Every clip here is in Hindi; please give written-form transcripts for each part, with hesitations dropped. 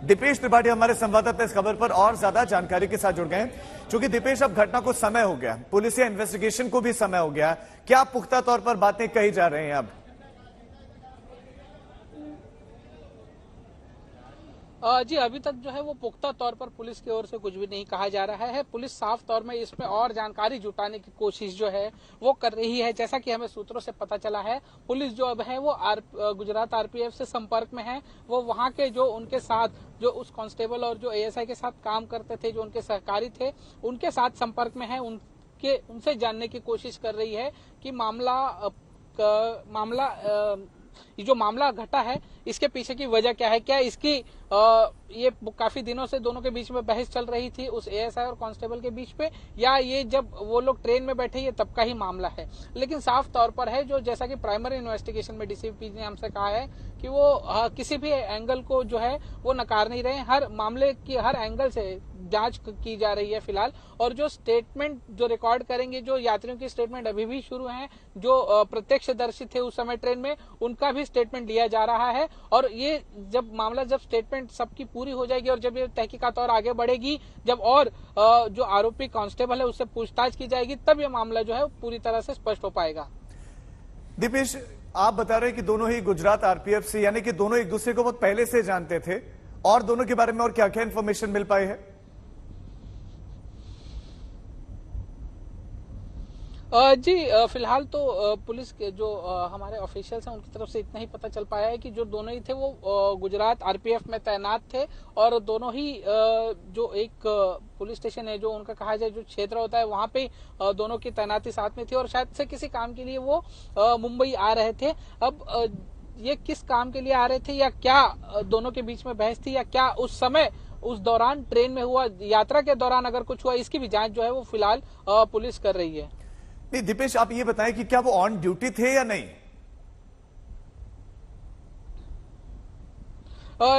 दीपेश त्रिपाठी हमारे संवाददाता इस खबर पर और ज्यादा जानकारी के साथ जुड़ गए हैं। चूंकि दीपेश, अब घटना को समय हो गया, पुलिस या इन्वेस्टिगेशन को भी समय हो गया, क्या पुख्ता तौर पर बातें कही जा रही हैं अब? जी, अभी तक जो है वो पुख्ता तौर पर पुलिस की ओर से कुछ भी नहीं कहा जा रहा है। पुलिस साफ तौर में इसमें और जानकारी जुटाने की कोशिश जो है वो कर रही है। जैसा कि हमें सूत्रों से पता चला है, पुलिस जो अब है वो गुजरात आरपीएफ से संपर्क में है। वो वहां के जो उनके साथ जो उस कांस्टेबल और जो एएसआई के साथ काम करते थे, जो उनके सहकारी थे, उनके साथ संपर्क में है। उनसे जानने की कोशिश कर रही है कि ये जो मामला घटा है इसके पीछे की वजह क्या है। क्या इसकी ये काफी दिनों से दोनों के बीच में बहस चल रही थी उस एएसआई और कांस्टेबल के बीच पे, या ये जब वो लोग ट्रेन में बैठे ये तब का ही मामला है। लेकिन साफ तौर पर है, जो जैसा कि प्राइमरी इन्वेस्टिगेशन में डीसीपी ने हमसे कहा है कि वो किसी भी एंगल को जो है वो नकार नहीं रहे। हर मामले की हर एंगल से जांच की जा रही है फिलहाल। और जो स्टेटमेंट जो रिकॉर्ड करेंगे, जो यात्रियों की स्टेटमेंट अभी भी शुरू है, जो प्रत्यक्षदर्शी थे उस समय ट्रेन में, उनका भी स्टेटमेंट लिया जा रहा है। और ये जब स्टेटमेंट सबकी पूरी हो जाएगी और जब ये तहकीकात और आगे बढ़ेगी, जब और जो आरोपी कांस्टेबल है उससे पूछताछ की जाएगी, तब ये मामला जो है पूरी तरह से स्पष्ट हो पाएगा। दीपेश, आप बता रहे हैं कि दोनों ही गुजरात आरपीएफ से, यानी कि दोनों एक दूसरे को बहुत पहले से जानते थे, और दोनों के बारे में और क्या क्या इंफॉर्मेशन मिल पाई है? जी, फिलहाल तो पुलिस के जो हमारे ऑफिशियल्स हैं उनकी तरफ से इतना ही पता चल पाया है कि जो दोनों ही थे वो गुजरात आरपीएफ में तैनात थे, और दोनों ही जो एक पुलिस स्टेशन है, जो उनका कहा जाए जो क्षेत्र होता है, वहां पे दोनों की तैनाती साथ में थी, और शायद से किसी काम के लिए वो मुंबई आ रहे थे। अब ये किस काम के लिए आ रहे थे, या क्या दोनों के बीच में बहस थी, या क्या उस समय उस दौरान ट्रेन में हुआ, यात्रा के दौरान अगर कुछ हुआ, इसकी भी जांच जो है वो फिलहाल पुलिस कर रही है। नहीं दीपेश, आप ये बताएं कि क्या वो ऑन ड्यूटी थे या नहीं?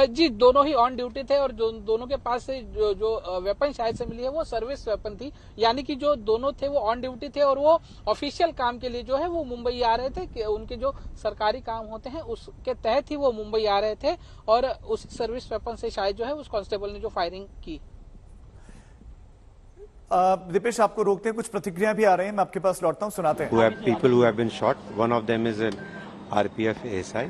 जी, दोनों ही ऑन ड्यूटी थे, और दोनों के पास से जो वेपन शायद से मिली है वो सर्विस वेपन थी। यानी कि जो दोनों थे वो ऑन ड्यूटी थे, और वो ऑफिशियल काम के लिए जो है वो मुंबई आ रहे थे कि उनके जो सरकारी काम होते हैं उसके तहत ही वो मुंबई आ रहे थे, और उस सर्विस वेपन से शायद जो है उस कांस्टेबल ने जो फायरिंग की। दीपेश, आपको रोकते हैं, कुछ प्रतिक्रिया भी आ रही हैं, मैं आपके पास लौटता हूं, सुनाते हैं। People who have been shot, one of them is an RPF ASI,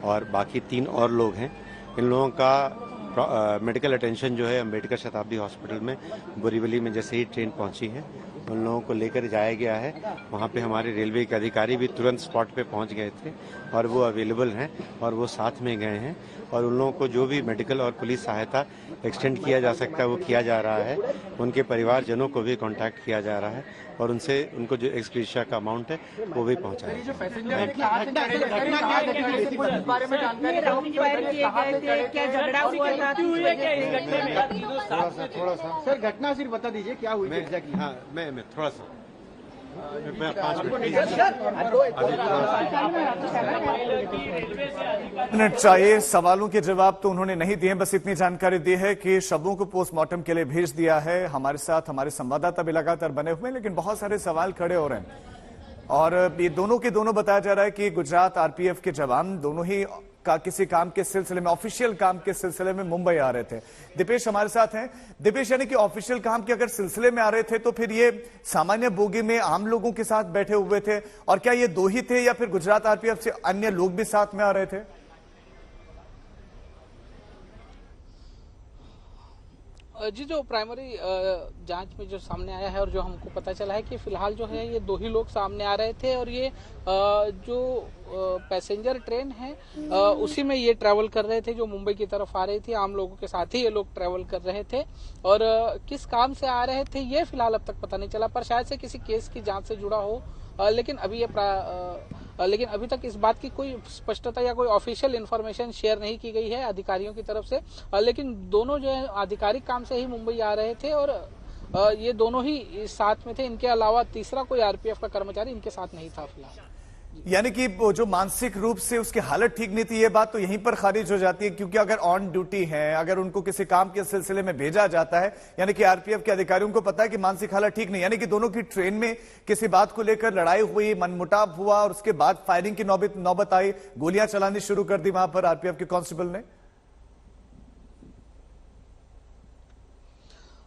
और बाकी 3 और लोग हैं। इन लोगों का मेडिकल अटेंशन जो है अम्बेडकर शताब्दी हॉस्पिटल में बोरीवली में जैसे ही ट्रेन पहुंची है उन लोगों को लेकर जाया गया है। वहाँ पे हमारे रेलवे के अधिकारी भी तुरंत स्पॉट पे पहुँच गए थे, और वो अवेलेबल हैं, और वो साथ में गए हैं, और उन लोगों को जो भी मेडिकल और पुलिस सहायता एक्सटेंड किया जा सकता है वो किया जा रहा है। उनके परिवारजनों को भी कांटेक्ट किया जा रहा है, और उनसे उनको जो एक्सग्रेशिया का अमाउंट है वो भी पहुंचाया। थोड़ा सा सर, घटना सिर्फ बता दीजिए क्या हुई। हाँ, मैं थोड़ा सा 5 मिनट चाहिए। सवालों के जवाब तो उन्होंने नहीं दिए, बस इतनी जानकारी दी है कि शवों को पोस्टमार्टम के लिए भेज दिया है। हमारे साथ हमारे संवाददाता भी लगातार बने हुए हैं, लेकिन बहुत सारे सवाल खड़े हो रहे हैं, और ये दोनों के दोनों बताया जा रहा है कि गुजरात आरपीएफ के जवान दोनों ही का किसी काम के सिलसिले में, ऑफिशियल काम के सिलसिले में मुंबई आ रहे थे। दीपेश हमारे साथ हैं। दीपेश, यानी कि ऑफिशियल काम के अगर सिलसिले में आ रहे थे तो फिर ये सामान्य बोगी में आम लोगों के साथ बैठे हुए थे, और क्या ये 2 ही थे या फिर गुजरात आरपीएफ से अन्य लोग भी साथ में आ रहे थे? जी, जो प्राइमरी जांच में जो सामने आया है और जो हमको पता चला है कि फिलहाल जो है ये 2 ही लोग सामने आ रहे थे, और ये जो पैसेंजर ट्रेन है उसी में ये ट्रैवल कर रहे थे, जो मुंबई की तरफ आ रही थी। आम लोगों के साथ ही ये लोग ट्रैवल कर रहे थे, और किस काम से आ रहे थे ये फिलहाल अब तक पता नहीं चला, पर शायद से किसी केस की जांच से जुड़ा हो। लेकिन अभी तक इस बात की कोई स्पष्टता या कोई ऑफिशियल इन्फॉर्मेशन शेयर नहीं की गई है अधिकारियों की तरफ से। लेकिन दोनों जो है आधिकारिक काम से ही मुंबई आ रहे थे, और ये दोनों ही साथ में थे। इनके अलावा तीसरा कोई आरपीएफ का कर्मचारी इनके साथ नहीं था फिलहाल। यानी कि वो जो मानसिक रूप से उसकी हालत ठीक नहीं थी, ये बात तो यहीं पर खारिज हो जाती है, क्योंकि अगर ऑन ड्यूटी है, अगर उनको किसी काम के सिलसिले में भेजा जाता है, यानी कि आरपीएफ के अधिकारियों को पता है कि मानसिक हालत ठीक नहीं, यानी कि दोनों की ट्रेन में किसी बात को लेकर लड़ाई हुई, मनमुटाव हुआ, और उसके बाद फायरिंग की नौबत आई, गोलियां चलानी शुरू कर दी वहां पर आरपीएफ के कांस्टेबल ने।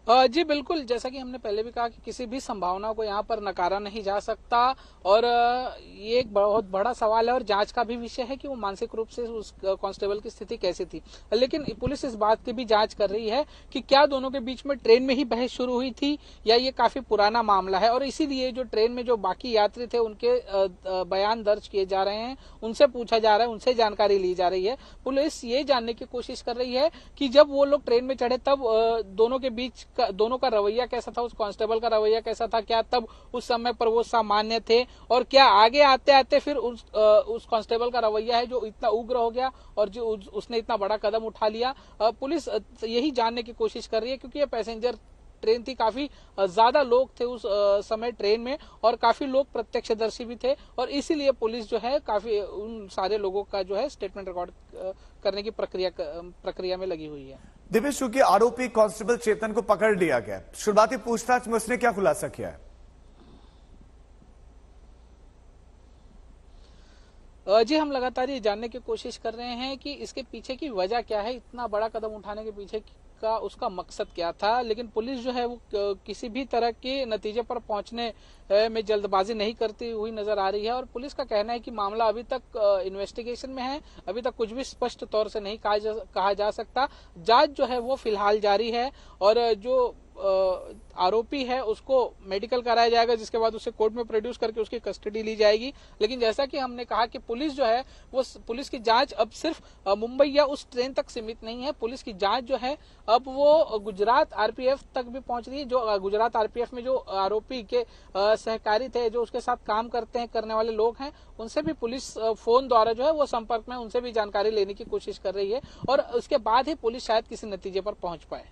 जी बिल्कुल, जैसा कि हमने पहले भी कहा कि किसी भी संभावना को यहाँ पर नकारा नहीं जा सकता और ये एक बहुत बड़ा सवाल है और जांच का भी विषय है कि वो मानसिक रूप से उस कांस्टेबल की स्थिति कैसी थी। लेकिन पुलिस इस बात की भी जांच कर रही है कि क्या दोनों के बीच में ट्रेन में ही बहस शुरू हुई थी या ये काफी पुराना मामला है, और इसीलिए जो ट्रेन में जो बाकी यात्री थे उनके बयान दर्ज किए जा रहे हैं, उनसे पूछा जा रहा है, उनसे जानकारी ली जा रही है। पुलिस ये जानने की कोशिश कर रही है कि जब वो लोग ट्रेन में चढ़े तब दोनों के बीच दोनों का रवैया कैसा था, उस कांस्टेबल का रवैया कैसा था, क्या तब उस समय पर वो सामान्य थे, और क्या आगे आते आते फिर उस कांस्टेबल का रवैया है जो इतना उग्र हो गया और जो उसने इतना बड़ा कदम उठा लिया। पुलिस यही जानने की कोशिश कर रही है क्योंकि ये पैसेंजर ट्रेन थी, काफी ज्यादा लोग थे उस समय ट्रेन में और काफी लोग प्रत्यक्षदर्शी भी थे, और इसीलिए पुलिस जो है काफी उन सारे लोगों का जो है स्टेटमेंट रिकॉर्ड करने की प्रक्रिया में लगी हुई है। दिव्येश, चूंकि आरोपी कांस्टेबल चेतन को पकड़ लिया गया, शुरुआती पूछताछ में उसने क्या खुलासा किया है? जी हम लगातार ये जानने की कोशिश कर रहे हैं कि इसके पीछे की वजह क्या है, इतना बड़ा कदम उठाने के पीछे का उसका मकसद क्या था। लेकिन पुलिस जो है वो किसी भी तरह के नतीजे पर पहुंचने में जल्दबाजी नहीं करती हुई नजर आ रही है, और पुलिस का कहना है कि मामला अभी तक इन्वेस्टिगेशन में है, अभी तक कुछ भी स्पष्ट तौर से नहीं कहा जा सकता। जांच जो है वो फिलहाल जारी है और जो आरोपी है उसको मेडिकल कराया जाएगा, जिसके बाद उसे कोर्ट में प्रोड्यूस करके उसकी कस्टडी ली जाएगी। लेकिन जैसा कि हमने कहा कि पुलिस जो है वो पुलिस की जांच अब सिर्फ मुंबई या उस ट्रेन तक सीमित नहीं है, पुलिस की जांच जो है अब वो गुजरात आरपीएफ तक भी पहुंच रही है। जो गुजरात आरपीएफ में जो आरोपी के सहकारी थे, जो उसके साथ काम करने वाले लोग हैं, उनसे भी पुलिस फोन द्वारा जो है वो संपर्क में, उनसे भी जानकारी लेने की कोशिश कर रही है और उसके बाद ही पुलिस शायद किसी नतीजे पर पहुंच पाए।